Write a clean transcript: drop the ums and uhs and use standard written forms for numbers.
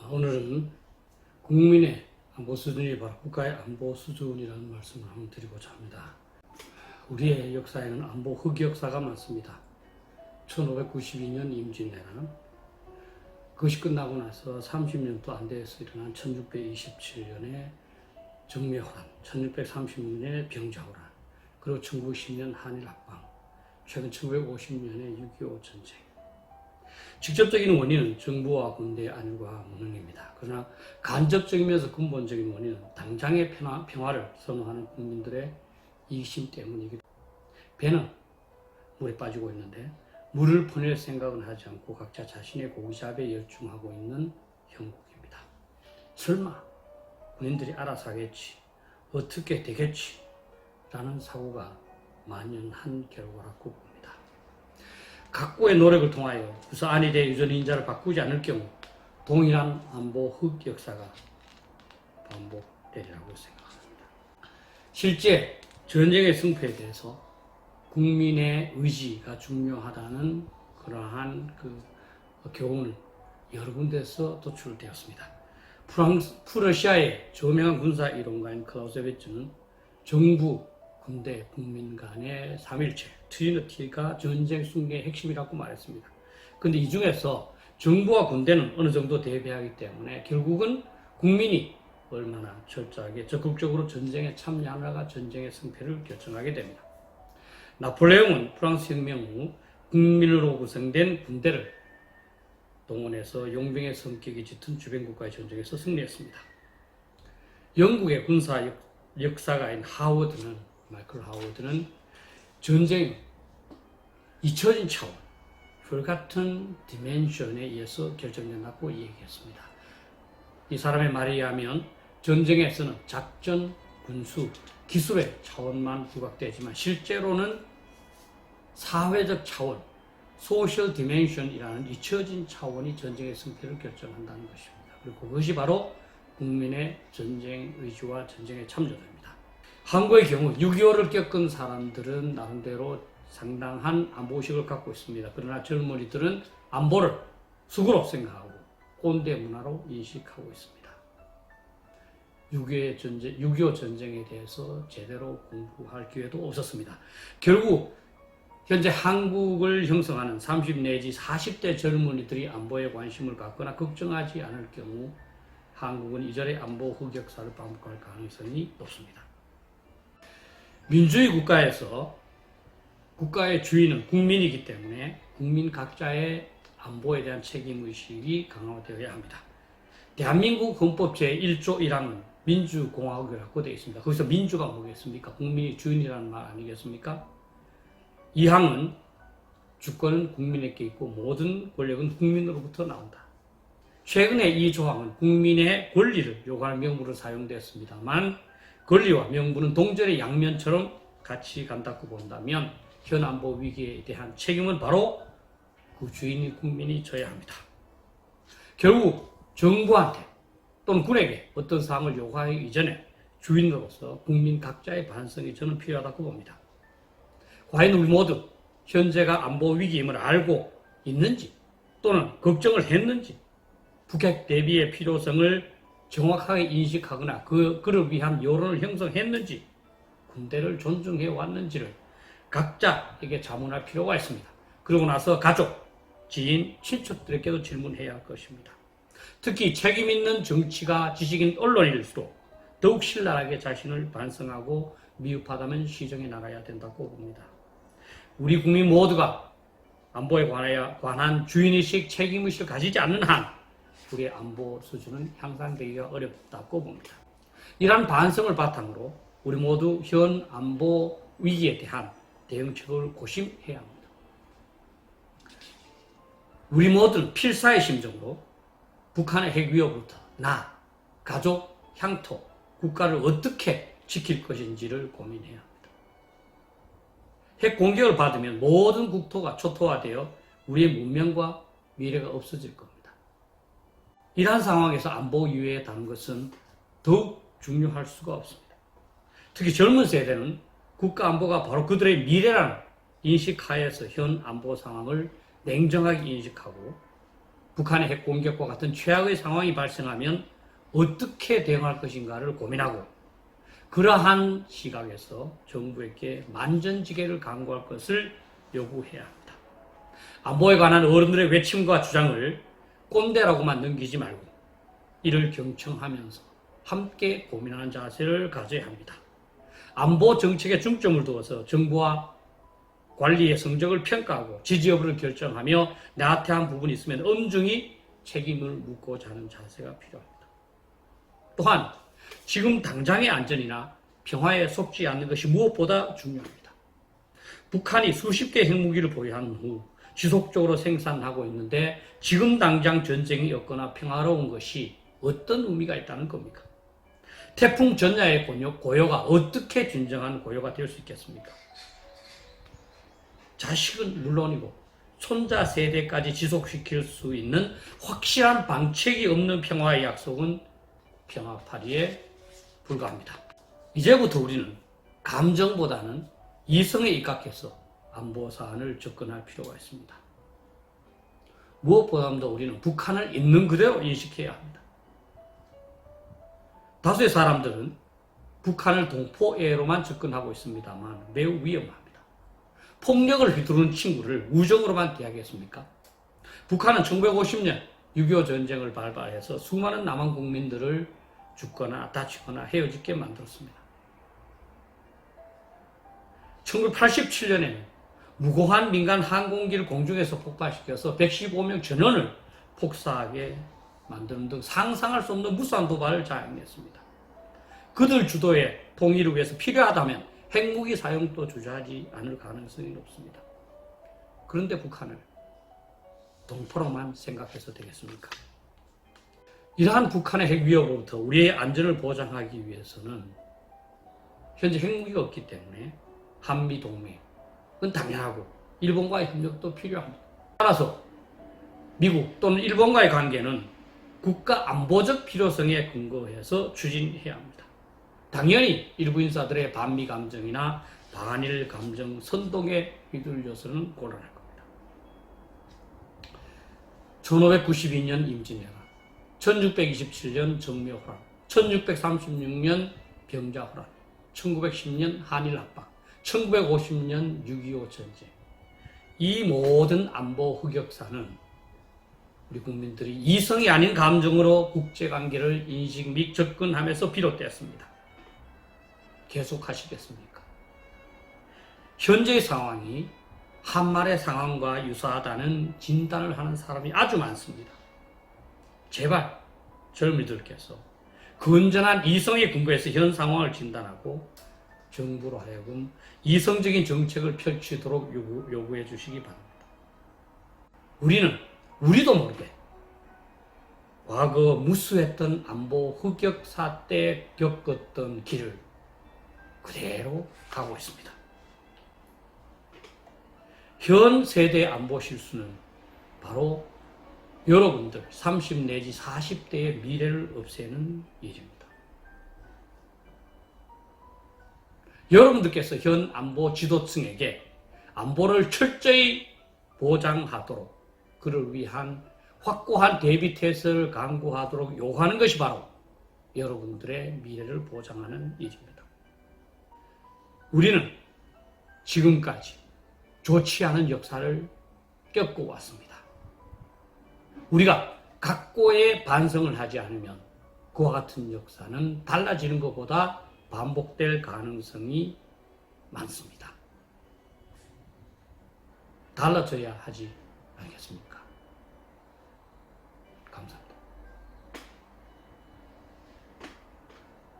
오늘은 국민의 안보 수준이 바로 국가의 안보 수준이라는 말씀을 한번 드리고자 합니다. 우리의 역사에는 안보 흑역사가 많습니다. 1592년 임진왜란, 그것이 끝나고 나서 30년도 안 돼서 일어난 1627년에 정묘호란, 1636년에 병자호란, 그리고 1910년 한일합방, 최근 1950년에 6.25 전쟁. 직접적인 원인은 정부와 군대의 안일과 무능입니다. 그러나 간접적이면서 근본적인 원인은 당장의 평화를 선호하는 국민들의 이기심 때문이기도 합니다. 배는 물에 빠지고 있는데 물을 보낼 생각은 하지 않고 각자 자신의 고기잡에 열중하고 있는 형국입니다. 설마 군인들이 알아서 하겠지, 어떻게 되겠지 라는 사고가 만연한 결과라고 봅니다. 각고의 노력을 통하여 그래서 안일의 유전의 인자를 바꾸지 않을 경우 동일한 안보 흑역사가 반복되리라고 생각합니다. 실제 전쟁의 승패에 대해서 국민의 의지가 중요하다는 그러한 교훈은 여러 군데서 도출되었습니다. 프러시아의 저명한 군사 이론가인 클라우세비츠는 정부, 군대, 국민 간의 삼일체, 트리니티가 전쟁 승리의 핵심이라고 말했습니다. 그런데 이 중에서 정부와 군대는 어느 정도 대비하기 때문에 결국은 국민이 얼마나 철저하게 적극적으로 전쟁에 참여하느냐가 전쟁의 승패를 결정하게 됩니다. 나폴레옹은 프랑스 혁명 후 국민으로 구성된 군대를 동원해서 용병의 성격이 짙은 주변국가의 전쟁에서 승리했습니다. 영국의 군사 역사가인 마이클 하워드는 전쟁 잊혀진 차원, forgotten dimension에 의해서 결정된다고 얘기했습니다. 이 사람의 말에 의하면 전쟁에서는 작전, 군수, 기술의 차원만 부각되지만 실제로는 사회적 차원, social dimension이라는 잊혀진 차원이 전쟁의 승패를 결정한다는 것입니다. 그리고 그것이 바로 국민의 전쟁 의지와 전쟁에 참여입니다. 한국의 경우 6.25를 겪은 사람들은 나름대로 상당한 안보의식을 갖고 있습니다. 그러나 젊은이들은 안보를 수구로 생각하고 꼰대 문화로 인식하고 있습니다. 6.25 전쟁에 대해서 제대로 공부할 기회도 없었습니다. 결국 현재 한국을 형성하는 30 내지 40대 젊은이들이 안보에 관심을 갖거나 걱정하지 않을 경우 한국은 이전의 안보 흑역사를 반복할 가능성이 높습니다. 민주주의 국가에서 국가의 주인은 국민이기 때문에 국민 각자의 안보에 대한 책임의식이 강화되어야 합니다. 대한민국 헌법 제1조 1항은 민주공화국이라고 되어 있습니다. 거기서 민주가 뭐겠습니까? 국민이 주인이라는 말 아니겠습니까? 2항은 주권은 국민에게 있고 모든 권력은 국민으로부터 나온다. 최근에 이 조항은 국민의 권리를 요구하는 명부로 사용되었습니다만 권리와 명분은 동전의 양면처럼 같이 간다고 본다면 현 안보 위기에 대한 책임은 바로 그 주인인 국민이 져야 합니다. 결국 정부한테 또는 군에게 어떤 사항을 요구하기 이전에 주인으로서 국민 각자의 반성이 저는 필요하다고 봅니다. 과연 우리 모두 현재가 안보 위기임을 알고 있는지 또는 걱정을 했는지 북핵 대비의 필요성을 정확하게 인식하거나 그를 위한 여론을 형성했는지 군대를 존중해 왔는지를 각자에게 자문할 필요가 있습니다. 그러고 나서 가족, 지인, 친척들에게도 질문해야 할 것입니다. 특히 책임 있는 정치가 지식인 언론일수록 더욱 신랄하게 자신을 반성하고 미흡하다면 시정해 나가야 된다고 봅니다. 우리 국민 모두가 안보에 관한 주인의식, 책임의식을 가지지 않는 한 우리의 안보 수준은 향상되기가 어렵다고 봅니다. 이러한 반성을 바탕으로 우리 모두 현 안보 위기에 대한 대응책을 고심해야 합니다. 우리 모두는 필사의 심정으로 북한의 핵 위협으로부터 나, 가족, 향토, 국가를 어떻게 지킬 것인지를 고민해야 합니다. 핵 공격을 받으면 모든 국토가 초토화되어 우리의 문명과 미래가 없어질 겁니다. 이러한 상황에서 안보 이외에 다른 것은 더욱 중요할 수가 없습니다. 특히 젊은 세대는 국가 안보가 바로 그들의 미래라는 인식하에서 현 안보 상황을 냉정하게 인식하고 북한의 핵 공격과 같은 최악의 상황이 발생하면 어떻게 대응할 것인가를 고민하고 그러한 시각에서 정부에게 만전지기를 강구할 것을 요구해야 합니다. 안보에 관한 어른들의 외침과 주장을 꼰대라고만 넘기지 말고 이를 경청하면서 함께 고민하는 자세를 가져야 합니다. 안보 정책에 중점을 두어서 정부와 관리의 성적을 평가하고 지지 여부를 결정하며 나태한 부분이 있으면 엄중히 책임을 묻고자 하는 자세가 필요합니다. 또한 지금 당장의 안전이나 평화에 속지 않는 것이 무엇보다 중요합니다. 북한이 수십 개 핵무기를 보유한 후 지속적으로 생산하고 있는데 지금 당장 전쟁이 없거나 평화로운 것이 어떤 의미가 있다는 겁니까? 태풍 전야의 고요가 어떻게 진정한 고요가 될 수 있겠습니까? 자식은 물론이고 손자 세대까지 지속시킬 수 있는 확실한 방책이 없는 평화의 약속은 평화파리에 불과합니다. 이제부터 우리는 감정보다는 이성에 입각해서 안보 사안을 접근할 필요가 있습니다. 무엇보다도 우리는 북한을 있는 그대로 인식해야 합니다. 다수의 사람들은 북한을 동포애로만 접근하고 있습니다만 매우 위험합니다. 폭력을 휘두르는 친구를 우정으로만 대하겠습니까? 북한은 1950년 6.25 전쟁을 발발해서 수많은 남한 국민들을 죽거나 다치거나 헤어지게 만들었습니다. 1987년에는 무고한 민간 항공기를 공중에서 폭발시켜서 115명 전원을 폭사하게 만드는 등 상상할 수 없는 무수한 도발을 자행했습니다. 그들 주도의 통일을 위해서 필요하다면 핵무기 사용도 주저하지 않을 가능성이 높습니다. 그런데 북한을 동포로만 생각해서 되겠습니까? 이러한 북한의 핵 위협으로부터 우리의 안전을 보장하기 위해서는 현재 핵무기가 없기 때문에 한미동맹은 당연하고 일본과의 협력도 필요합니다. 따라서 미국 또는 일본과의 관계는 국가 안보적 필요성에 근거해서 추진해야 합니다. 당연히 일부 인사들의 반미 감정이나 반일 감정 선동에 휘둘려서는 곤란할 겁니다. 1592년 임진왜란, 1627년 정묘호란, 1636년 병자호란, 1910년 한일합방, 1950년 6.25 전쟁. 이 모든 안보 흑역사는 우리 국민들이 이성이 아닌 감정으로 국제관계를 인식 및 접근하면서 비롯되었습니다. 계속하시겠습니까? 현재의 상황이 한말의 상황과 유사하다는 진단을 하는 사람이 아주 많습니다. 제발 젊은이들께서 건전한 이성에 근거해서 현 상황을 진단하고 정부로 하여금 이성적인 정책을 펼치도록 요구해 주시기 바랍니다. 우리도 모르게 과거 무수했던 안보 흑역사 때 겪었던 길을 그대로 가고 있습니다. 현 세대의 안보 실수는 바로 여러분들 30 내지 40대의 미래를 없애는 일입니다. 여러분들께서 현 안보 지도층에게 안보를 철저히 보장하도록 그를 위한 확고한 대비 태세를 강구하도록 요구하는 것이 바로 여러분들의 미래를 보장하는 일입니다. 우리는 지금까지 좋지 않은 역사를 겪고 왔습니다. 우리가 각고의 반성을 하지 않으면 그와 같은 역사는 달라지는 것보다 반복될 가능성이 많습니다. 달라져야 하지 않겠습니까?